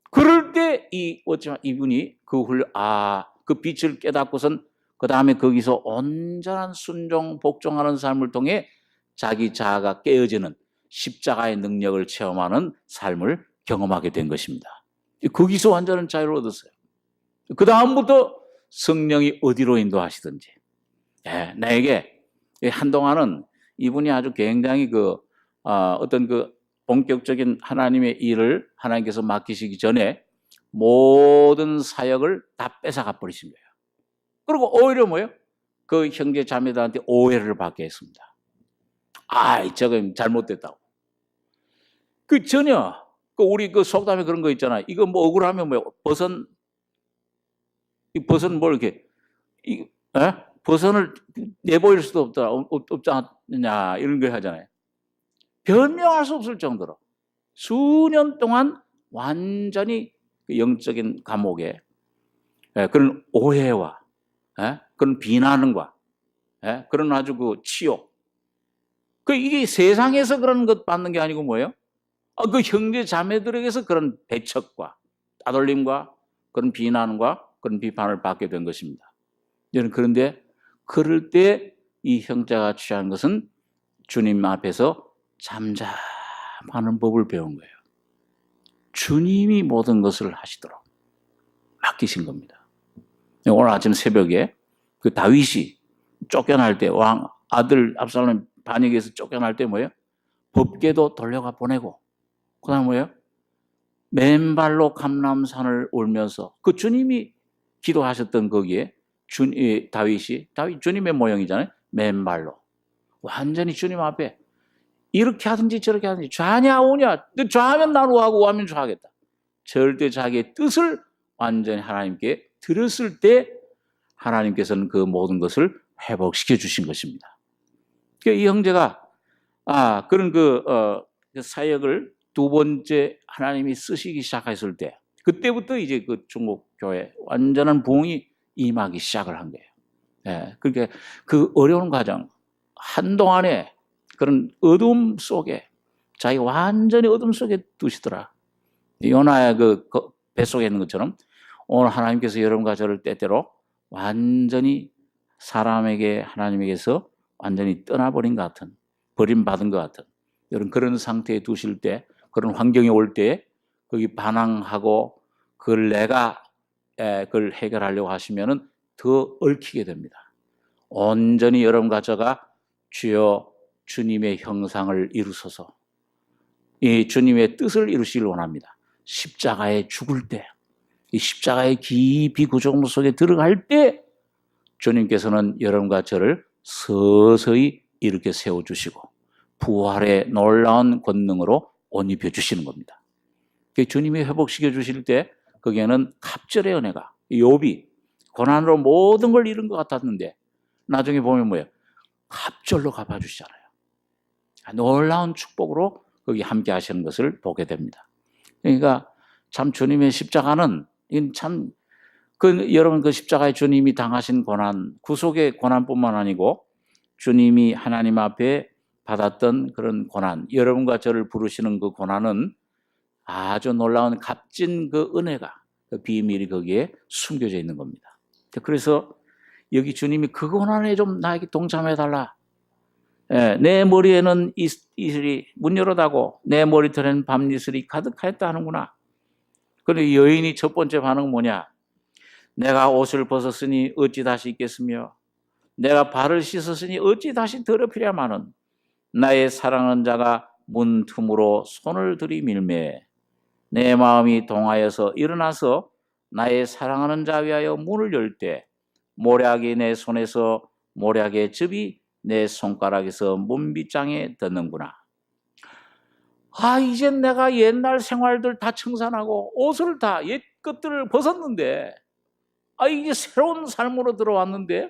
그럴 때 어쩌면 이분이 그 그 빛을 깨닫고선 그 다음에 거기서 온전한 순종 복종하는 삶을 통해 자기 자아가 깨어지는 십자가의 능력을 체험하는 삶을 경험하게 된 것입니다. 거기서 완전한 자유를 얻었어요. 그 다음부터 성령이 어디로 인도하시든지 나에게 한동안은 이분이 아주 굉장히 어떤 본격적인 하나님의 일을 하나님께서 맡기시기 전에 모든 사역을 다 뺏어가 버리신 거예요. 그리고 오히려 뭐예요? 그 형제 자매들한테 오해를 받게 했습니다. 저건 잘못됐다고. 전혀, 우리 속담에 그런 거 있잖아요. 이거 뭐 억울하면 버선 뭘 이렇게, 버선을 내보일 수도 없지 않느냐, 이런 거 하잖아요. 변명할 수 없을 정도로 수년 동안 완전히 영적인 감옥에 그런 오해와 그런 비난과 그런 아주 치욕. 이게 세상에서 그런 것 받는 게 아니고 뭐예요? 형제 자매들에게서 그런 배척과 따돌림과 그런 비난과 그런 비판을 받게 된 것입니다. 그런데 그럴 때 이 형제가 취한 것은 주님 앞에서 잠잠하는 법을 배운 거예요. 주님이 모든 것을 하시도록 맡기신 겁니다. 오늘 아침 새벽에 다윗이 쫓겨날 때, 왕 아들 압살롬 반역에서 쫓겨날 때 뭐예요? 법궤도 돌려가 보내고, 그 다음 뭐예요? 맨발로 감람산을 올면서 주님이 기도하셨던 거기에 다윗 주님의 모형이잖아요. 맨발로 완전히 주님 앞에 이렇게 하든지 저렇게 하든지 좌냐 우냐, 좌하면 나는 우하고 우하면 좌하겠다. 절대 자기의 뜻을 완전히 하나님께 들었을 때 하나님께서는 그 모든 것을 회복시켜 주신 것입니다. 이 형제가 그런 사역을 두 번째 하나님이 쓰시기 시작했을 때, 그때부터 이제 중국 교회 완전한 부흥이 임하기 시작을 한 거예요. 그러니까 그 어려운 과정 한동안에 그런 어둠 속에 자기가 완전히 어둠 속에 두시더라. 요나의 뱃속에 있는 것처럼 오늘 하나님께서 여러분과 저를 때때로 완전히 사람에게 하나님에게서 완전히 떠나버린 것 같은, 버림받은 것 같은 그런 상태에 두실 때, 그런 환경이 올 때 거기 반항하고 그걸 내가 그걸 해결하려고 하시면은 더 얽히게 됩니다. 온전히 여러분과 저가 주여 주님의 형상을 이루소서, 이 주님의 뜻을 이루시길 원합니다. 십자가에 죽을 때, 이 십자가의 깊이 구조물 속에 들어갈 때 주님께서는 여러분과 저를 서서히 이렇게 세워주시고 부활의 놀라운 권능으로 옷 입혀주시는 겁니다. 주님이 회복시켜 주실 때 거기에는 갑절의 은혜가, 욥이 고난으로 모든 걸 잃은 것 같았는데 나중에 보면 뭐예요? 갑절로 갚아주시잖아요. 놀라운 축복으로 거기 함께 하시는 것을 보게 됩니다. 그러니까 참 주님의 십자가는 참 여러분 십자가에 주님이 당하신 고난, 구속의 고난뿐만 아니고 주님이 하나님 앞에 받았던 그런 고난, 여러분과 저를 부르시는 그 고난은 아주 놀라운 값진 은혜가, 비밀이 거기에 숨겨져 있는 겁니다. 그래서 여기 주님이 그 고난에 좀 나에게 동참해달라. 내 머리에는 이슬이 문 열어다고 내 머리털에는 밤이슬이 가득하였다 하는구나. 그런데 여인이 첫 번째 반응은 뭐냐? 내가 옷을 벗었으니 어찌 다시 입겠으며 내가 발을 씻었으니 어찌 다시 더럽히랴마는 나의 사랑하는 자가 문 틈으로 손을 들이밀매 내 마음이 동하여서 일어나서 나의 사랑하는 자 위하여 문을 열 때 모략이 내 손에서 모략의 즙이 내 손가락에서 문빗장에 닿는구나. 이젠 내가 옛날 생활들 다 청산하고 옷을 다 옛 것들을 벗었는데 이게 새로운 삶으로 들어왔는데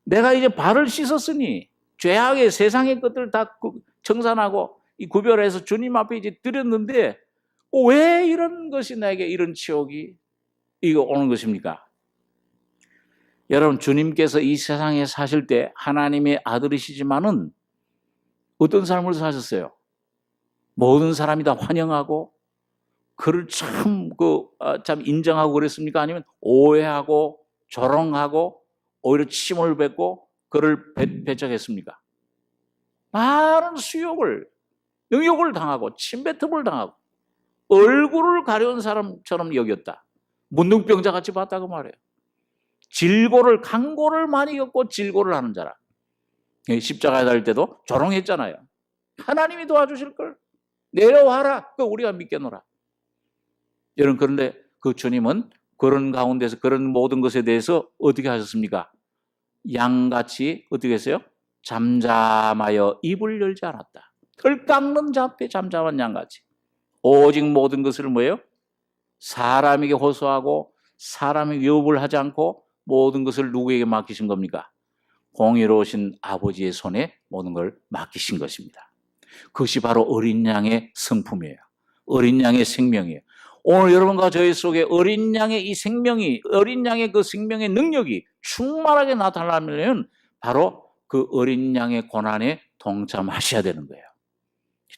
내가 이제 발을 씻었으니 죄악의 세상의 것들 다 청산하고 구별해서 주님 앞에 이제 드렸는데 왜 이런 것이 나에게 이런 치욕이 오는 것입니까? 여러분, 주님께서 이 세상에 사실 때 하나님의 아들이시지만은 어떤 삶을 사셨어요? 모든 사람이 다 환영하고 그를 참 인정하고 그랬습니까? 아니면 오해하고 조롱하고 오히려 침을 뱉고 그를 배척했습니까? 많은 수욕을, 능욕을 당하고 침뱉음을 당하고 얼굴을 가려운 사람처럼 여겼다. 문둥병자같이 봤다고 말해요. 강고를 많이 겪고 질고를 하는 자라. 십자가에 달릴 때도 조롱했잖아요. 하나님이 도와주실 걸. 내려와라. 그 우리가 믿겠노라. 여러분, 그런데 그 주님은 그런 가운데서 그런 모든 것에 대해서 어떻게 하셨습니까? 양같이 어떻게 했어요? 잠잠하여 입을 열지 않았다. 털 깎는 자 앞에 잠잠한 양같이. 오직 모든 것을 뭐예요? 사람에게 호소하고 사람의 위협을 하지 않고 모든 것을 누구에게 맡기신 겁니까? 공의로우신 아버지의 손에 모든 걸 맡기신 것입니다. 그것이 바로 어린 양의 성품이에요. 어린 양의 생명이에요. 오늘 여러분과 저희 속에 어린 양의 이 생명이, 어린 양의 그 생명의 능력이 충만하게 나타나려면 바로 그 어린 양의 고난에 동참하셔야 되는 거예요.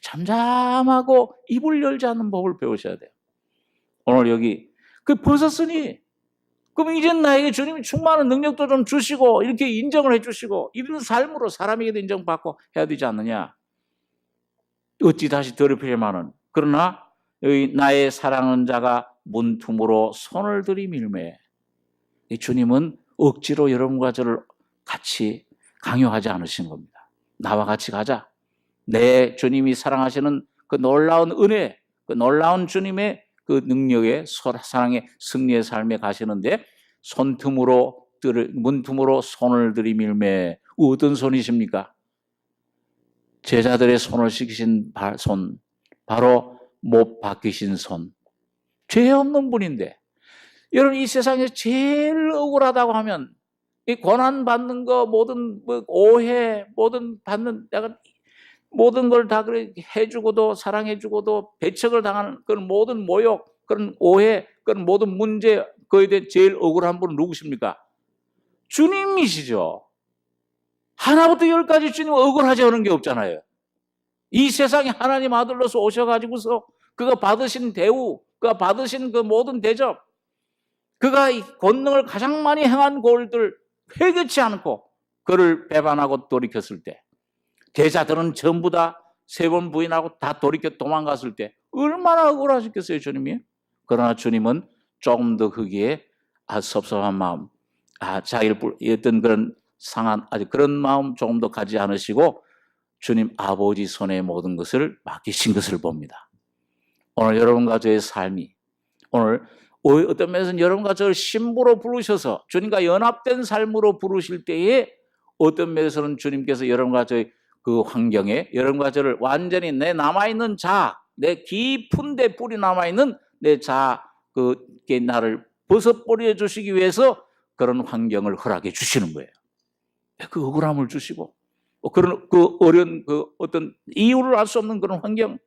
잠잠하고 입을 열지 않는 법을 배우셔야 돼요. 오늘 여기 그 벗었으니 그럼 이제 나에게 주님이 충만한 능력도 좀 주시고 이렇게 인정을 해주시고 이런 삶으로 사람에게도 인정받고 해야 되지 않느냐. 어찌 다시 더럽히려마는. 그러나 여기 나의 사랑하는 자가 문틈으로 손을 들이밀매. 주님은 억지로 여러분과 저를 같이 강요하지 않으신 겁니다. 나와 같이 가자. 내 주님이 사랑하시는 그 놀라운 은혜, 그 놀라운 주님의 그 능력의 사랑의 승리의 삶에 가시는데 문틈으로 손을 들이밀매. 어떤 손이십니까? 제자들의 손을 씻기신 손, 바로 못 박히신 손. 죄 없는 분인데 여러분, 이 세상에서 제일 억울하다고 하면 이 고난 받는 거, 모든 오해, 내가 모든 걸 다 그렇게 해주고도 사랑해주고도 배척을 당하는 그런 모든 모욕, 그런 오해, 그런 모든 문제, 그에 대해 제일 억울한 분은 누구십니까? 주님이시죠. 하나부터 열까지 주님 억울하지 않은 게 없잖아요. 이 세상에 하나님 아들로서 오셔가지고서 그가 받으신 대우, 그가 받으신 그 모든 대접, 그가 이 권능을 가장 많이 행한 골들 회개치 않고 그를 배반하고 돌이켰을 때, 제자들은 전부 다 세 번 부인하고 다 돌이켜 도망갔을 때 얼마나 억울하셨겠어요, 주님이? 그러나 주님은 조금 더 거기에 섭섭한 마음, 자기를 어떤 그런 상한, 아주 그런 마음 조금 더 가지 않으시고 주님 아버지 손에 모든 것을 맡기신 것을 봅니다. 오늘 여러분과 저의 삶이, 오늘 어떤 면에서는 여러분과 저를 신부로 부르셔서 주님과 연합된 삶으로 부르실 때에 어떤 면에서는 주님께서 여러분과 저의 그 환경에 여러분과 저를 완전히 내 남아있는 내 깊은 데 뿌리 남아있는 내 그게 나를 벗어버려 주시기 위해서 그런 환경을 허락해 주시는 거예요. 그 억울함을 주시고 그런 그 어려운 그 어떤 이유를 알 수 없는 그런 환경,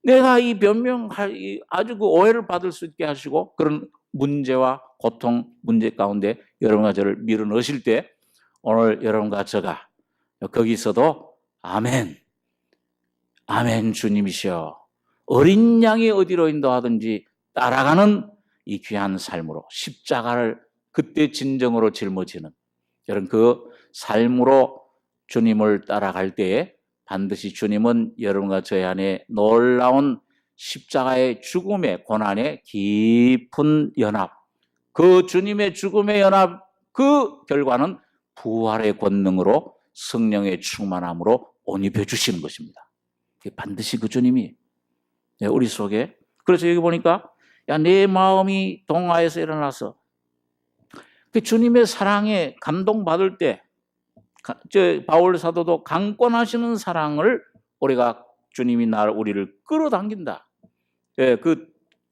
내가 이 변명할 아주 그 오해를 받을 수 있게 하시고 그런 문제와 고통, 문제 가운데 여러분과 저를 밀어 넣으실 때 오늘 여러분과 저가 거기서도 아멘 주님이시여, 어린 양이 어디로 인도하든지 따라가는 이 귀한 삶으로 십자가를 그때 진정으로 짊어지는 여러분 그 삶으로 주님을 따라갈 때에 반드시 주님은 여러분과 저희 안에 놀라운 십자가의 죽음의 고난의 깊은 연합, 그 주님의 죽음의 연합, 그 결과는 부활의 권능으로 성령의 충만함으로 옷 입혀 주시는 것입니다. 반드시 그 주님이 우리 속에, 그래서 여기 보니까 내 마음이 동화에서 일어나서 그 주님의 사랑에 감동받을 때 바울 사도도 강권하시는 사랑을 우리가 주님이 우리를 끌어당긴다. 그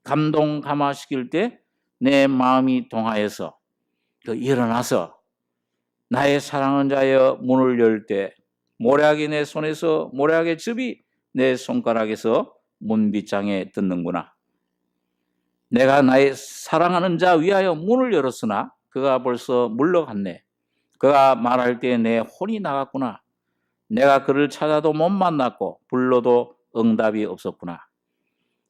감동 감화시킬 때 내 마음이 동하여서 일어나서 나의 사랑하는 자여 문을 열 때 모략이 내 손에서 모략의 즙이 내 손가락에서 문빗장에 뜯는구나. 내가 나의 사랑하는 자 위하여 문을 열었으나 그가 벌써 물러갔네. 그가 말할 때 내 혼이 나갔구나. 내가 그를 찾아도 못 만났고 불러도 응답이 없었구나.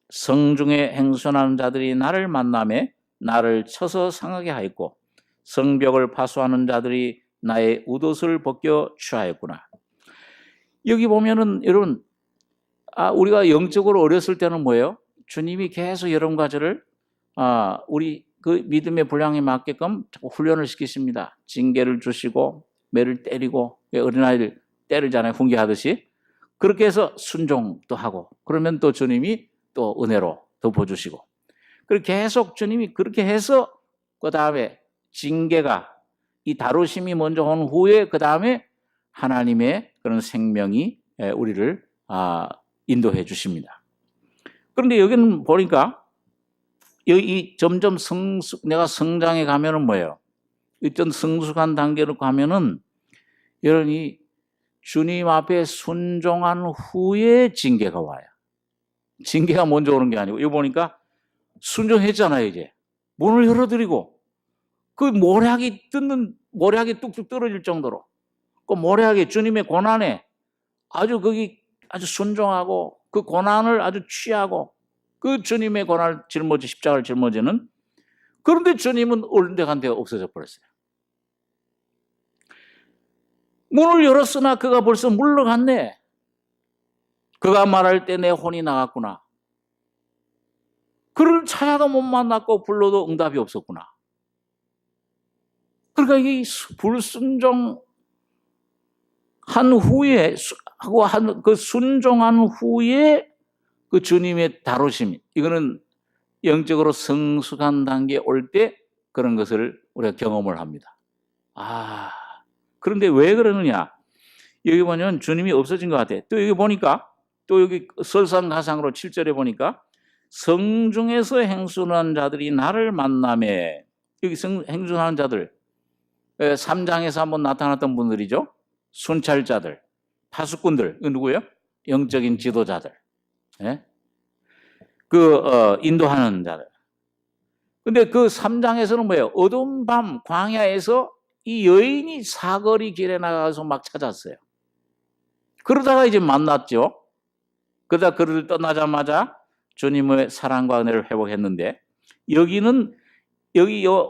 성중에 행선하는 자들이 나를 만나매 나를 쳐서 상하게 하였고 성벽을 파수하는 자들이 나의 웃옷을 벗겨 취하였구나. 여기 보면은 여러분, 우리가 영적으로 어렸을 때는 뭐예요? 주님이 계속 여러분과 저를 우리 그 믿음의 분량에 맞게끔 자꾸 훈련을 시키십니다. 징계를 주시고 매를 때리고 어린아이를 때리잖아요. 훈계하듯이. 그렇게 해서 순종도 하고 그러면 또 주님이 또 은혜로 덮어주시고 그렇게 계속 주님이 그렇게 해서 그 다음에 징계가 이 다루심이 먼저 온 후에 그 다음에 하나님의 그런 생명이 우리를 인도해 주십니다. 그런데 여기는 보니까 여기 점점 내가 성장해 가면은 뭐예요? 어떤 성숙한 단계로 가면은 여러분이 주님 앞에 순종한 후에 징계가 와요. 징계가 먼저 오는 게 아니고 여기 보니까 순종했잖아요. 이제 문을 열어드리고 그 모략이 뚝뚝 떨어질 정도로 그 모략이 주님의 고난에 아주 거기 아주 순종하고 그 고난을 아주 취하고 그 주님의 고난을 십자가를 짊어지는 그런데 주님은 얼른데간데 없어져 버렸어요. 문을 열었으나 그가 벌써 물러갔네. 그가 말할 때 내 혼이 나갔구나. 그를 찾아도 못 만났고 불러도 응답이 없었구나. 그러니까 이 불순종한 후에 그 순종한 후에 그 주님의 다루심 이거는 영적으로 성숙한 단계에 올 때 그런 것을 우리가 경험을 합니다. 그런데 왜 그러느냐? 여기 보면 주님이 없어진 것 같아요. 또 여기 보니까 또 여기 설상가상으로 7절에 보니까 성중에서 행순하는 자들이 나를 만나매 여기 행순하는 자들 3장에서 한번 나타났던 분들이죠. 순찰자들, 파수꾼들, 이거 누구예요? 영적인 지도자들, 인도하는 자들. 근데 그 3장에서는 뭐예요? 어두운 밤 광야에서 이 여인이 사거리 길에 나가서 막 찾았어요. 그러다가 이제 만났죠. 그러다 그를 떠나자마자 주님의 사랑과 은혜를 회복했는데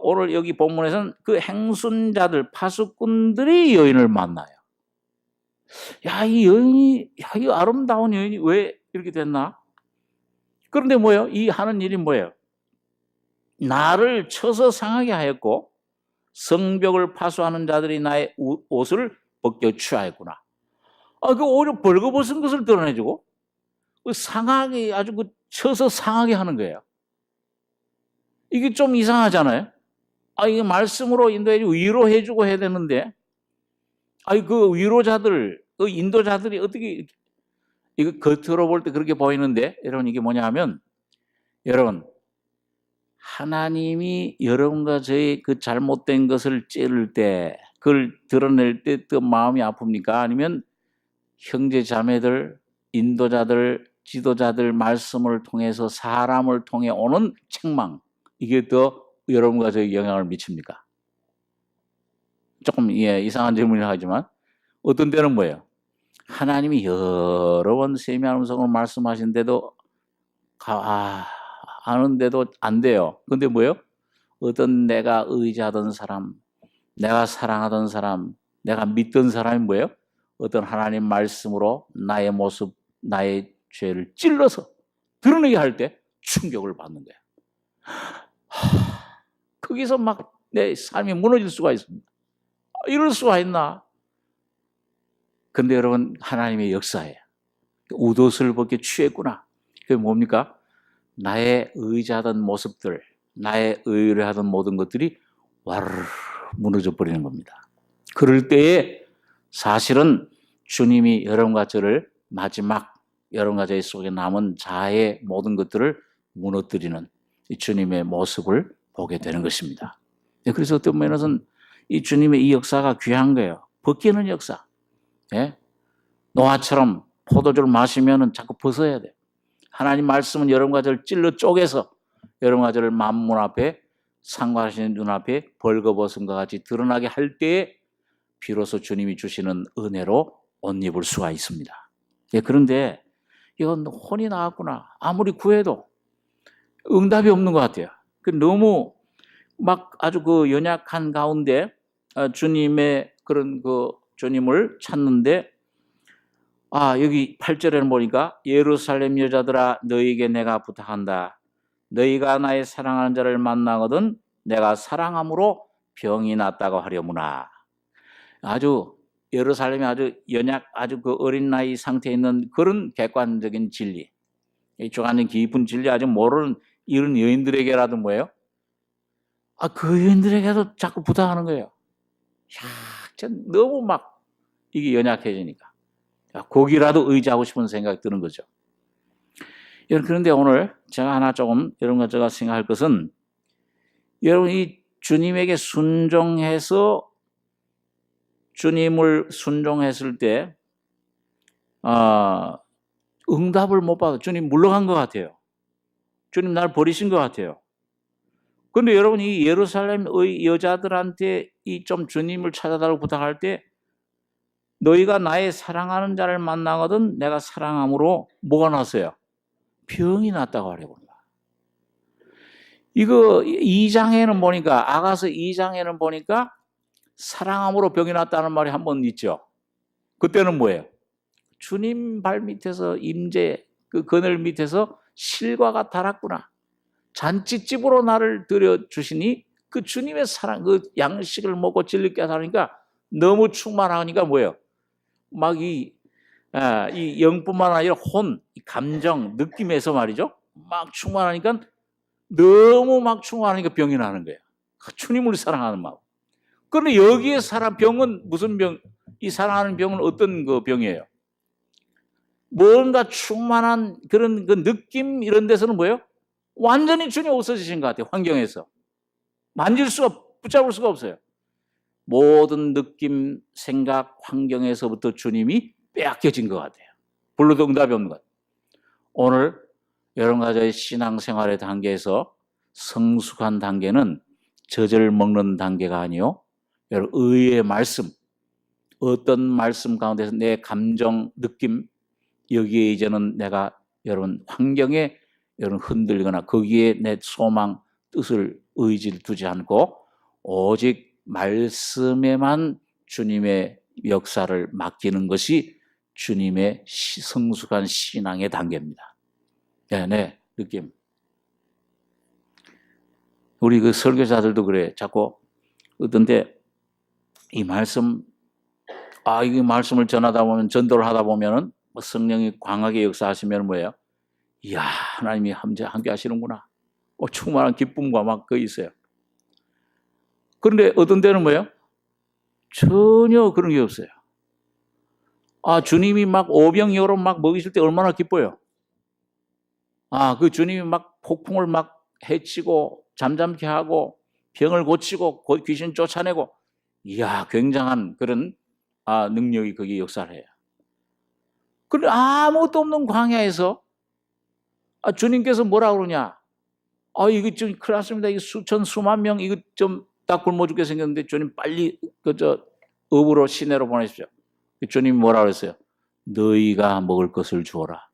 오늘 여기 본문에서는 그 행순자들, 파수꾼들이 여인을 만나요. 이 아름다운 여인이 왜 이렇게 됐나? 그런데 뭐예요? 이 하는 일이 뭐예요? 나를 쳐서 상하게 하였고 성벽을 파수하는 자들이 나의 옷을 벗겨 취하였구나. 오히려 벌거벗은 것을 드러내주고 상하게 아주 쳐서 상하게 하는 거예요. 이게 좀 이상하잖아요. 이게 말씀으로 인도해주고 위로해주고 해야 되는데 그 위로자들, 그 인도자들이 어떻게 이거 겉으로 볼 때 그렇게 보이는데 여러분 이게 뭐냐 하면 여러분 하나님이 여러분과 저의 그 잘못된 것을 찌를 때 그걸 드러낼 때 또 마음이 아픕니까? 아니면 형제 자매들, 인도자들, 지도자들 말씀을 통해서 사람을 통해 오는 책망 이게 더 여러분과 저에게 영향을 미칩니까? 조금 이상한 질문이긴 하지만 어떤 때는 뭐예요? 하나님이 여러 번 세미한 음성으로 말씀하신데도 아는데도 안 돼요. 근데 뭐예요? 어떤 내가 의지하던 사람, 내가 사랑하던 사람, 내가 믿던 사람이 뭐예요? 어떤 하나님 말씀으로 나의 모습, 나의 죄를 찔러서 드러내게 할 때 충격을 받는 거예요. 거기서 막 내 삶이 무너질 수가 있습니다. 이럴 수가 있나? 근데 여러분 하나님의 역사예요. 웃옷을 벗겨 취했구나. 그게 뭡니까? 나의 의지하던 모습들, 나의 의뢰하던 모든 것들이 와르르 무너져 버리는 겁니다. 그럴 때에 사실은 주님이 여러분과 저를 마지막 여러분과 저희 속에 남은 자아의 모든 것들을 무너뜨리는 이 주님의 모습을 보게 되는 것입니다. 그래서 어떤 면에서는 이 주님의 이 역사가 귀한 거예요. 벗기는 역사. 노아처럼 포도주를 마시면 자꾸 벗어야 돼요. 하나님 말씀은 여러분과 저를 찔러 쪼개서 여러분과 저를 만문 앞에 상관하시는 눈앞에 벌거벗음과 같이 드러나게 할 때에 비로소 주님이 주시는 은혜로 옷 입을 수가 있습니다. 그런데 이건 혼이 나왔구나. 아무리 구해도 응답이 없는 것 같아요. 너무 막 아주 연약한 가운데 주님의 그런 주님을 찾는데 여기 8절에는 보니까 예루살렘 여자들아 너희에게 내가 부탁한다. 너희가 나의 사랑하는 자를 만나거든 내가 사랑함으로 병이 낫다고 하려무나. 아주 예루살렘이 아주 연약, 아주 그 어린 나이 상태에 있는 그런 객관적인 진리, 이 주관적인 깊은 진리 아주 모르는 이런 여인들에게라도 뭐예요? 그 여인들에게도 자꾸 부탁하는 거예요. 전 너무 막 이게 연약해지니까 거기라도 의지하고 싶은 생각이 드는 거죠. 여러분, 그런데 오늘 제가 하나 조금 여러분과 제가 생각할 것은, 여러분 이 주님에게 순종해서 주님을 순종했을 때 응답을 못 받아 주님 물러간 것 같아요. 주님 날 버리신 것 같아요. 그런데 여러분 이 예루살렘의 여자들한테 이 좀 주님을 찾아달라고 부탁할 때, 너희가 나의 사랑하는 자를 만나거든 내가 사랑함으로 뭐가 났어요? 병이 났다고 하려고. 이거 2장에는 보니까, 아가서 2장에는 보니까 사랑함으로 병이 났다는 말이 한 번 있죠. 그때는 뭐예요? 주님 발 밑에서 임재, 그 그늘 밑에서 실과가 달았구나. 잔치집으로 나를 들여주시니 그 주님의 사랑, 그 양식을 먹고 진리께 하니까 너무 충만하니까 뭐예요? 막 이 영뿐만 아니라 감정, 느낌에서 말이죠. 막 충만하니까, 너무 막 충만하니까 병이 나는 거예요. 주님을 사랑하는 마음. 그런데 여기에 병은 무슨 병? 이 사랑하는 병은 어떤 그 병이에요? 뭔가 충만한 그런 그 느낌 이런 데서는 뭐예요? 완전히 주님 없어지신 것 같아요. 환경에서 붙잡을 수가 없어요. 모든 느낌, 생각, 환경에서부터 주님이 빼앗겨진 것 같아요. 불러도 응답이 없는 것 같아요. 오늘 여러분과 저의 신앙생활의 단계에서 성숙한 단계는 젖을 먹는 단계가 아니요, 여러분 의의 말씀, 어떤 말씀 가운데서 내 감정, 느낌, 여기에 이제는 내가 여러분 환경에 여러분 흔들거나 거기에 내 소망, 뜻을, 의지를 두지 않고 오직 말씀에만 주님의 역사를 맡기는 것이 주님의 성숙한 신앙의 단계입니다. 네, 느낌. 우리 그 설교자들도 그래. 자꾸 어떤데 이 말씀, 이 말씀을 전하다 보면, 전도를 하다 보면은 성령이 강하게 역사하시면 뭐예요? 이야, 하나님이 함께 하시는구나. 충만한 기쁨과 막 그 있어요. 그런데 어떤 때는 뭐예요? 전혀 그런 게 없어요. 주님이 막 오병이어로 막 먹이실 때 얼마나 기뻐요. 그 주님이 막 폭풍을 막 해치고 잠잠케 하고 병을 고치고 귀신 쫓아내고, 이야, 굉장한 그런 능력이 거기에 역사를 해요. 그런데 아무것도 없는 광야에서 주님께서 뭐라 그러냐? 이거 좀 큰일 났습니다. 이거 수만 명 이거 좀 딱 굶어 죽게 생겼는데 주님 빨리 업으로 시내로 보내십시오. 주님이 뭐라 그랬어요? 너희가 먹을 것을 주어라.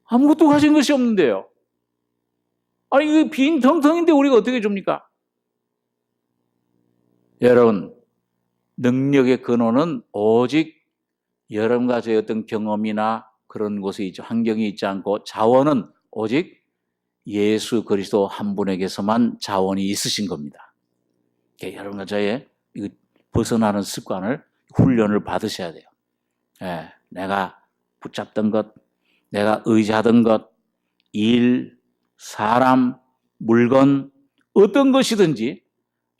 아무것도 가진 것이 없는데요. 이거 빈텅텅인데 우리가 어떻게 줍니까? 여러분, 능력의 근원은 오직 여러분과 저의 어떤 경험이나 그런 곳에 있죠. 환경이 있지 않고, 자원은 오직 예수 그리스도 한 분에게서만 자원이 있으신 겁니다. 여러분과 저의 벗어나는 습관을, 훈련을 받으셔야 돼요. 내가 붙잡던 것, 내가 의지하던 것, 일, 사람, 물건, 어떤 것이든지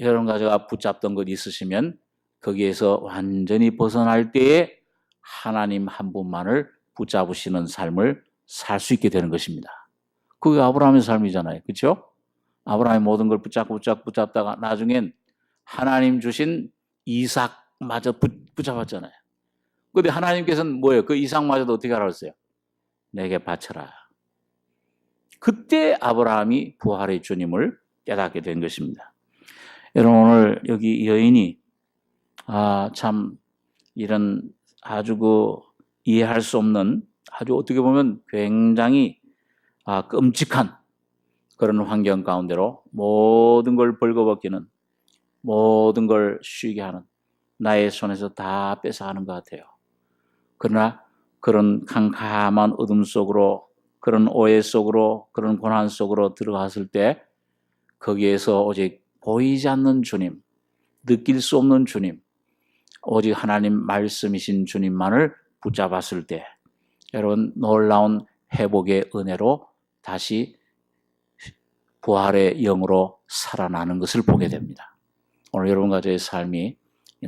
여러분과 제가 붙잡던 것 있으시면 거기에서 완전히 벗어날 때에 하나님 한 분만을 붙잡으시는 삶을 살 수 있게 되는 것입니다. 그게 아브라함의 삶이잖아요. 그렇죠? 아브라함이 모든 걸 붙잡다가 나중엔 하나님 주신 이삭마저 붙잡았잖아요. 그런데 하나님께서는 뭐예요? 그 이삭마저도 어떻게 하라고 했어요? 내게 바쳐라. 그때 아브라함이 부활의 주님을 깨닫게 된 것입니다. 여러분, 오늘 여기 여인이 참 이런 아주 이해할 수 없는, 아주 어떻게 보면 굉장히 끔찍한 그런 환경 가운데로 모든 걸 벌거벗기는, 모든 걸 쉬게 하는, 나의 손에서 다 뺏어가는 것 같아요. 그러나 그런 캄캄한 어둠 속으로, 그런 오해 속으로, 그런 고난 속으로 들어갔을 때 거기에서 오직 보이지 않는 주님, 느낄 수 없는 주님, 오직 하나님 말씀이신 주님만을 붙잡았을 때 여러분 놀라운 회복의 은혜로 다시 부활의 영으로 살아나는 것을 보게 됩니다. 오늘 여러분과 저의 삶이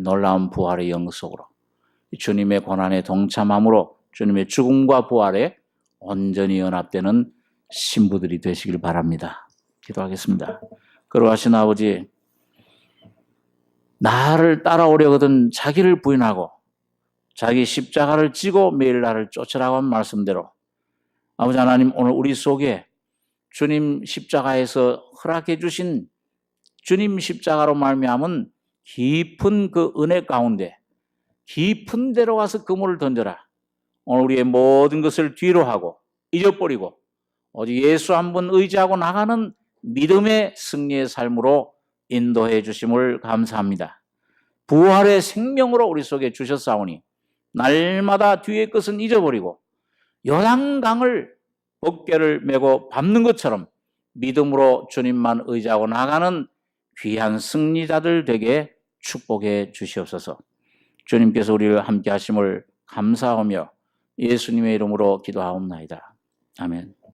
놀라운 부활의 영 속으로 주님의 고난에 동참함으로 주님의 죽음과 부활에 온전히 연합되는 신부들이 되시길 바랍니다. 기도하겠습니다. 거룩하신 아버지, 나를 따라오려거든 자기를 부인하고 자기 십자가를 지고 매일 나를 쫓으라고 한 말씀대로 아버지 하나님, 오늘 우리 속에 주님 십자가에서 허락해 주신 주님 십자가로 말미암은 깊은 그 은혜 가운데 깊은 데로 가서 그물을 던져라. 오늘 우리의 모든 것을 뒤로 하고 잊어버리고 오직 예수 한 분 의지하고 나가는 믿음의 승리의 삶으로 인도해 주심을 감사합니다. 부활의 생명으로 우리 속에 주셨사오니 날마다 뒤의 것은 잊어버리고 요단강을 어깨를 메고 밟는 것처럼 믿음으로 주님만 의지하고 나가는 귀한 승리자들 되게 축복해 주시옵소서. 주님께서 우리를 함께 하심을 감사하며 예수님의 이름으로 기도하옵나이다. 아멘.